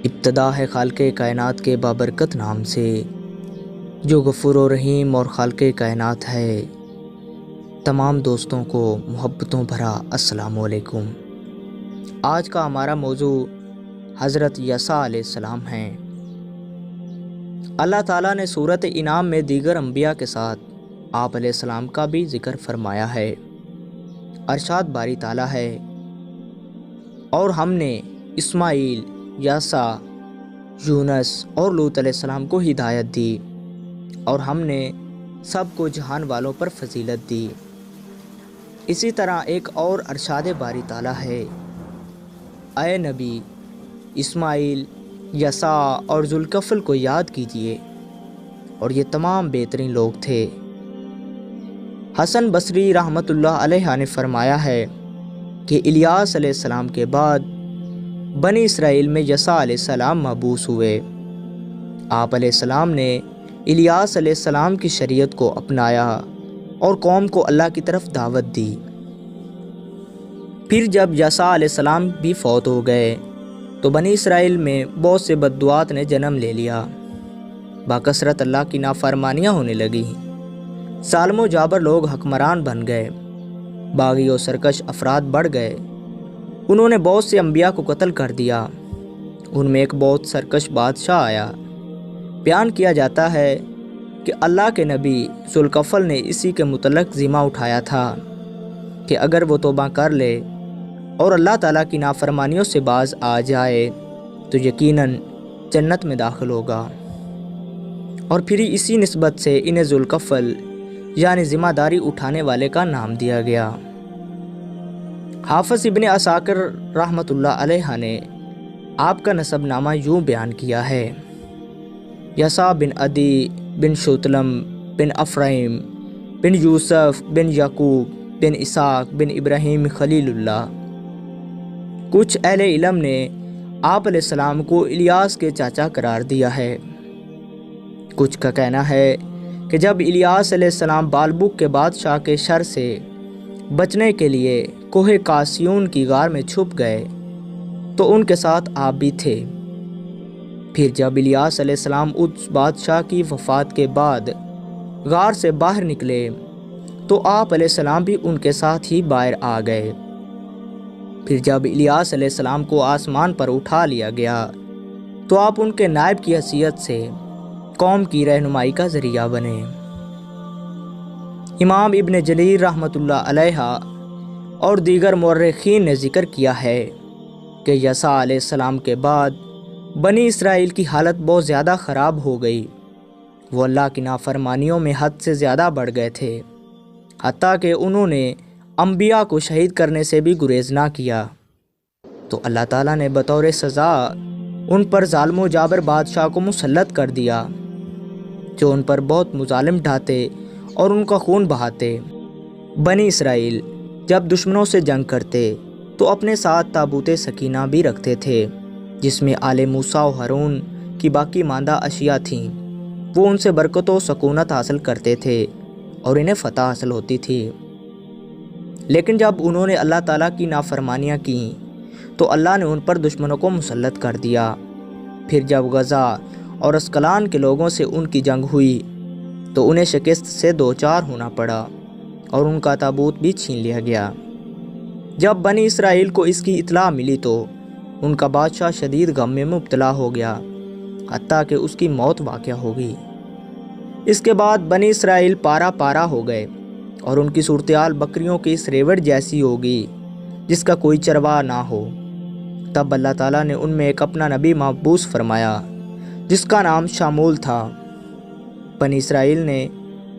ابتدا ہے خالق کائنات کے بابرکت نام سے، جو غفور و رحیم اور خالق کائنات ہے۔ تمام دوستوں کو محبتوں بھرا السلام علیکم۔ آج کا ہمارا موضوع حضرت یسوع علیہ السلام ہیں۔ اللہ تعالیٰ نے سورۃ انعام میں دیگر انبیاء کے ساتھ آپ علیہ السلام کا بھی ذکر فرمایا ہے۔ ارشاد باری تعالیٰ ہے، اور ہم نے اسماعیل، یسوع، یونس اور لوط علیہ السلام کو ہدایت دی، اور ہم نے سب کو جہان والوں پر فضیلت دی۔ اسی طرح ایک اور ارشاد باری تعالیٰ ہے، اے نبی، اسماعیل، یسوع اور ذوالکفل کو یاد کیجیے، اور یہ تمام بہترین لوگ تھے۔ حسن بصری رحمۃ اللہ علیہ نے فرمایا ہے کہ الیاس علیہ السلام کے بعد بنی اسرائیل میں یسوع علیہ السلام مبعوث ہوئے۔ آپ علیہ السلام نے الیاس علیہ السلام کی شریعت کو اپنایا اور قوم کو اللہ کی طرف دعوت دی۔ پھر جب یسوع علیہ السلام بھی فوت ہو گئے تو بنی اسرائیل میں بہت سے بددعات نے جنم لے لیا، باکثرت اللہ کی نافرمانیاں ہونے لگیں، ظالم و جابر لوگ حکمران بن گئے، باغی و سرکش افراد بڑھ گئے، انہوں نے بہت سے انبیاء کو قتل کر دیا۔ ان میں ایک بہت سرکش بادشاہ آیا۔ بیان کیا جاتا ہے کہ اللہ کے نبی ذوالکفل نے اسی کے متعلق ذمہ اٹھایا تھا کہ اگر وہ توبہ کر لے اور اللہ تعالیٰ کی نافرمانیوں سے باز آ جائے تو یقیناً جنت میں داخل ہوگا، اور پھر اسی نسبت سے انہیں ذوالکفل یعنی ذمہ داری اٹھانے والے کا نام دیا گیا۔ حافظ ابن عساکر رحمۃ اللہ علیہ نے آپ کا نسب نامہ یوں بیان کیا ہے، یسوع بن عدی بن شتلم بن افرائیم بن یوسف بن یعقوب بن اسحاق بن ابراہیم خلیل اللہ۔ کچھ اہل علم نے آپ علیہ السلام کو الیاس کے چاچا قرار دیا ہے۔ کچھ کا کہنا ہے کہ جب الیاس علیہ السلام بالبک کے بادشاہ کے شر سے بچنے کے لیے کوہ کاسیون کی غار میں چھپ گئے تو ان کے ساتھ آپ بھی تھے۔ پھر جب الیاس علیہ السلام اس بادشاہ کی وفات کے بعد غار سے باہر نکلے تو آپ علیہ السلام بھی ان کے ساتھ ہی باہر آ گئے۔ پھر جب الیاس علیہ السلام کو آسمان پر اٹھا لیا گیا تو آپ ان کے نائب کی حیثیت سے قوم کی رہنمائی کا ذریعہ بنے۔ امام ابن جریر رحمۃ اللہ علیہ اور دیگر مورخین نے ذکر کیا ہے کہ یسوع علیہ السلام کے بعد بنی اسرائیل کی حالت بہت زیادہ خراب ہو گئی۔ وہ اللہ کی نافرمانیوں میں حد سے زیادہ بڑھ گئے تھے، حتیٰ کہ انہوں نے انبیاء کو شہید کرنے سے بھی گریز نہ کیا۔ تو اللہ تعالیٰ نے بطور سزا ان پر ظالم و جابر بادشاہ کو مسلط کر دیا، جو ان پر بہت مظالم ڈھاتے اور ان کا خون بہاتے۔ بنی اسرائیل جب دشمنوں سے جنگ کرتے تو اپنے ساتھ تابوت سکینہ بھی رکھتے تھے، جس میں آل موسیٰ و ہارون کی باقی ماندہ اشیاء تھیں۔ وہ ان سے برکت و سکونت حاصل کرتے تھے اور انہیں فتح حاصل ہوتی تھی۔ لیکن جب انہوں نے اللہ تعالیٰ کی نافرمانیاں کیں تو اللہ نے ان پر دشمنوں کو مسلط کر دیا۔ پھر جب غزہ اور اسقلان کے لوگوں سے ان کی جنگ ہوئی تو انہیں شکست سے دوچار ہونا پڑا اور ان کا تابوت بھی چھین لیا گیا۔ جب بنی اسرائیل کو اس کی اطلاع ملی تو ان کا بادشاہ شدید غم میں مبتلا ہو گیا، حتیٰ کہ اس کی موت واقع ہو گئی۔ اس کے بعد بنی اسرائیل پارا پارا ہو گئے اور ان کی صورتحال بکریوں کی اس ریوڑ جیسی ہو گئی جس کا کوئی چرواہ نہ ہو۔ تب اللہ تعالیٰ نے ان میں ایک اپنا نبی مبعوث فرمایا جس کا نام شمول تھا۔ بنی اسرائیل نے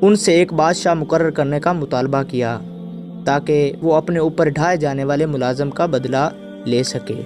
ان سے ایک بادشاہ مقرر کرنے کا مطالبہ کیا تاکہ وہ اپنے اوپر ڈھائے جانے والے ملازم کا بدلہ لے سکے۔